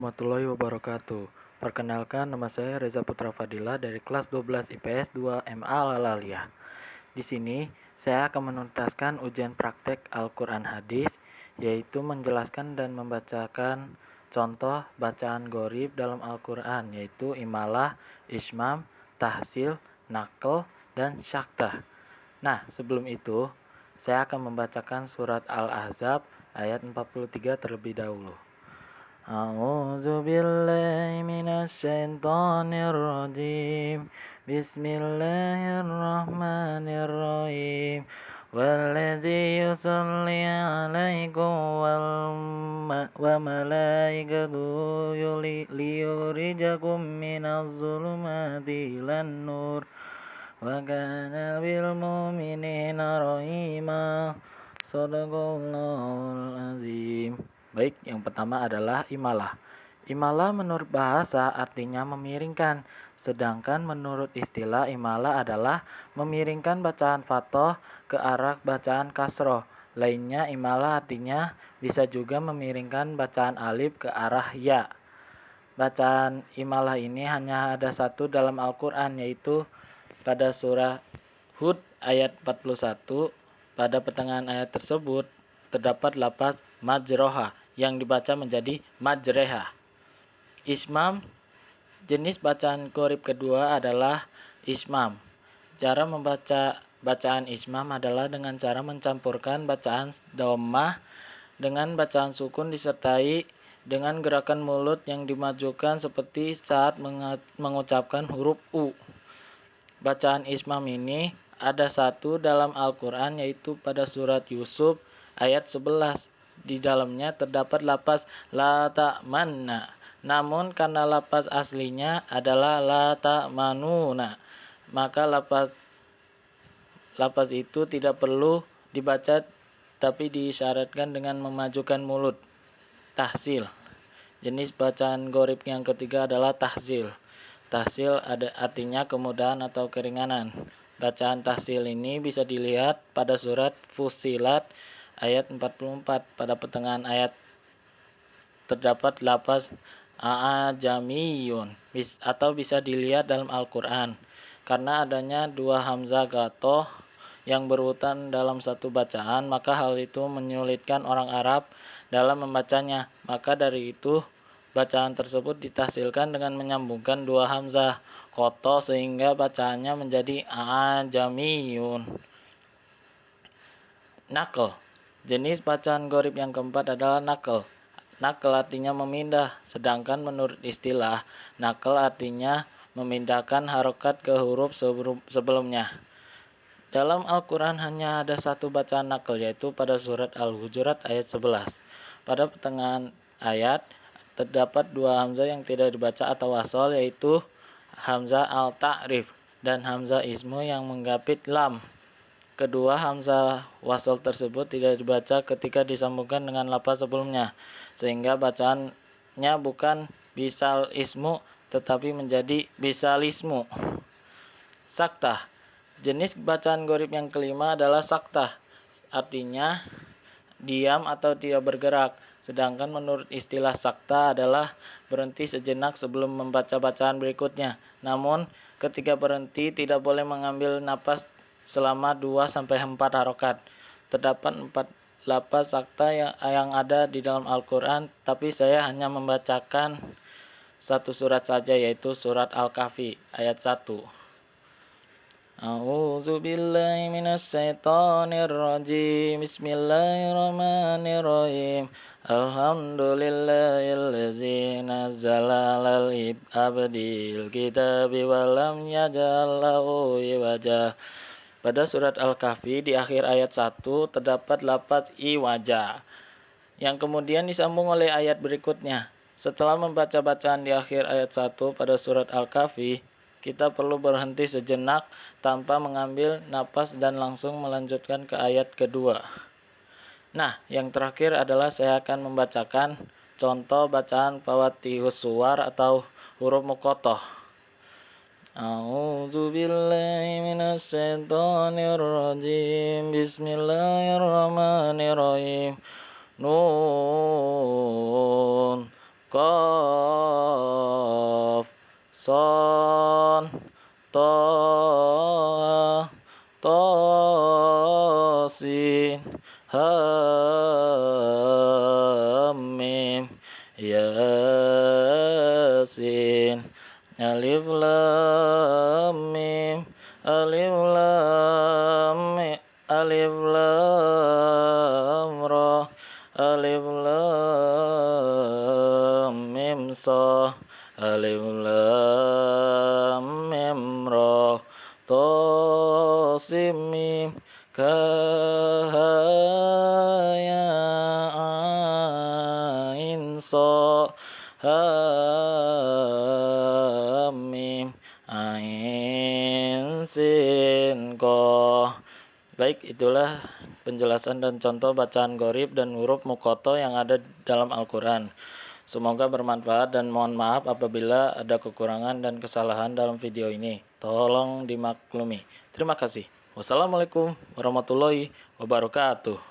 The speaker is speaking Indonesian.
Warahmatullahi wabarakatuh. Perkenalkan, nama saya Reza Putra Fadila dari kelas 12 IPS 2 MA Lalaliyah. Di sini, saya akan menuntaskan ujian praktek Al-Quran Hadis, yaitu menjelaskan dan membacakan contoh bacaan gharib dalam Al-Quran, yaitu imalah, ismam, tahsil, naql, dan syaktah. Nah, sebelum itu, saya akan membacakan surat Al-Ahzab ayat 43 terlebih dahulu. A'udzu billahi minasyaitonir rajim. Bismillahirrahmanirrahim. Wallazi yusalli 'alaikum wa malaikatuhu liyurijakum minaz zulumati ilan nur. Wa kana bil mu'minina rahima. Shadaqallahul azim. Baik, yang pertama adalah imalah. Imalah menurut bahasa artinya memiringkan, sedangkan menurut istilah imalah adalah memiringkan bacaan fathah ke arah bacaan kasroh. Lainnya imalah artinya bisa juga memiringkan bacaan alif ke arah ya. Bacaan imalah ini hanya ada satu dalam Al-Quran, yaitu pada surah Hud ayat 41. Pada pertengahan ayat tersebut terdapat lafaz majroha yang dibaca menjadi majreha. Ismam, jenis bacaan gharib kedua adalah ismam. Cara membaca bacaan ismam adalah dengan cara mencampurkan bacaan dhammah dengan bacaan sukun disertai dengan gerakan mulut yang dimajukan seperti saat mengucapkan huruf U. Bacaan ismam ini ada satu dalam Al-Quran, yaitu pada surat Yusuf ayat 11. Di dalamnya terdapat lafaz la ta'manna. Namun karena lafaz aslinya adalah la ta'manuna, maka lafaz itu tidak perlu dibaca tapi disyaratkan dengan memajukan mulut. Tahsil. Jenis bacaan gharib yang ketiga adalah tahsil. Tahsil artinya kemudahan atau keringanan. Bacaan tahsil ini bisa dilihat pada surat Fussilat ayat 44. Pada pertengahan ayat terdapat lafaz a'ajamiyun atau bisa dilihat dalam Al-Quran. Karena adanya dua hamzah gatoh yang berurutan dalam satu bacaan, maka hal itu menyulitkan orang Arab dalam membacanya. Maka dari itu bacaan tersebut ditahsilkan dengan menyambungkan dua hamzah koto sehingga bacaannya menjadi a'ajamiyun. Naql. Jenis bacaan gharib yang keempat adalah naql. Naql artinya memindah, sedangkan menurut istilah, naql artinya memindahkan harokat ke huruf sebelumnya. Dalam Al-Quran hanya ada satu bacaan naql, yaitu pada surat Al-Hujurat ayat 11. Pada pertengahan ayat terdapat dua hamzah yang tidak dibaca atau wasol, yaitu hamzah al-ta'rif dan hamzah ismu yang menggapit lam. Kedua hamzah wasol tersebut tidak dibaca ketika disambungkan dengan lafaz sebelumnya, sehingga bacaannya bukan bisal ismu tetapi menjadi bisal ismu. Saktah. Jenis bacaan gharib yang kelima adalah saktah, artinya diam atau tidak bergerak. Sedangkan menurut istilah sakta adalah berhenti sejenak sebelum membaca bacaan berikutnya. Namun ketika berhenti tidak boleh mengambil napas selama 2-4 harokat. Terdapat 4 lafaz sakta yang ada di dalam Al-Quran, tapi saya hanya membacakan satu surat saja, yaitu surat Al-Kahfi ayat 1. A'udzu billahi minasyaitonir rajim. Bismillahirrahmanirrahim. Alhamdulillahillazi nazzala 'alal abdil kitabi wa lam yaj'al lahu iwaja. Pada surat Al-Kahfi di akhir ayat 1 terdapat lafaz iwaja yang kemudian disambung oleh ayat berikutnya. Setelah membaca bacaan di akhir ayat 1 pada surat Al-Kahfi, kita perlu berhenti sejenak tanpa mengambil napas dan langsung melanjutkan ke ayat kedua. Nah, yang terakhir adalah saya akan membacakan contoh bacaan Fawatihus Suwar atau huruf muqattah. A'udzu billahi minasyaitonir rajim. Bismillahirrahmanirrahim. Nun Qaf, Son, To, Sin, Ha, Mim, Yasin. Alif Lam Mim, Alif Lam Mim, Alif Lam Ra, Alif Lam Mim Sa, Alif Lam Mim Ra, To Sim Mim, Kaf Ya Ain Sa, Mim, Ain Sin Qaf. Baik, itulah penjelasan dan contoh bacaan gharib dan huruf muqatta yang ada dalam Al-Quran. Semoga bermanfaat dan mohon maaf apabila ada kekurangan dan kesalahan dalam video ini. Tolong dimaklumi. Terima kasih. Wassalamualaikum warahmatullahi wabarakatuh.